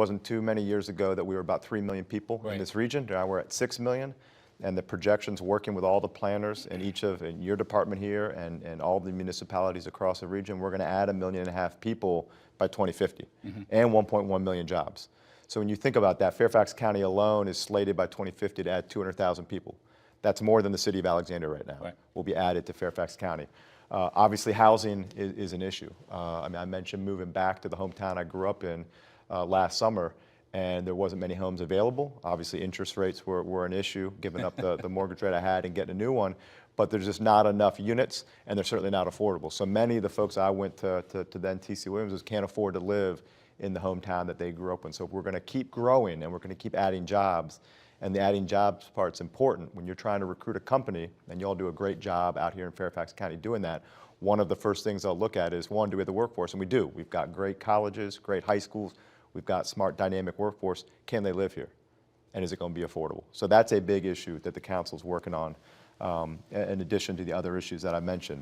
wasn't too many years ago that we were about 3 million people in this region. Now we're at 6 million. And the projections, working with all the planners in in your department here and all the municipalities across the region, we're going to add 1.5 million people by 2050 and 1.1 million jobs. So when you think about that, Fairfax County alone is slated by 2050 to add 200,000 people. That's more than the city of Alexandria right now will be added to Fairfax County. Obviously, housing is an issue. I mean, I mentioned moving back to the hometown I grew up in last summer, and there wasn't many homes available. Obviously, interest rates were an issue, giving up the mortgage rate I had and getting a new one, but there's just not enough units, and they're certainly not affordable. So many of the folks I went to then T.C. Williams can't afford to live in the hometown that they grew up in. So if we're gonna keep growing and we're gonna keep adding jobs, and the adding jobs part's important when you're trying to recruit a company, and you all do a great job out here in Fairfax County doing that. One of the first things they'll look at is, one, do we have the workforce? And we do. We've got great colleges, great high schools. We've got smart, dynamic workforce. Can they live here? And is it going to be affordable? So that's a big issue that the council's working on, in addition to the other issues that I mentioned.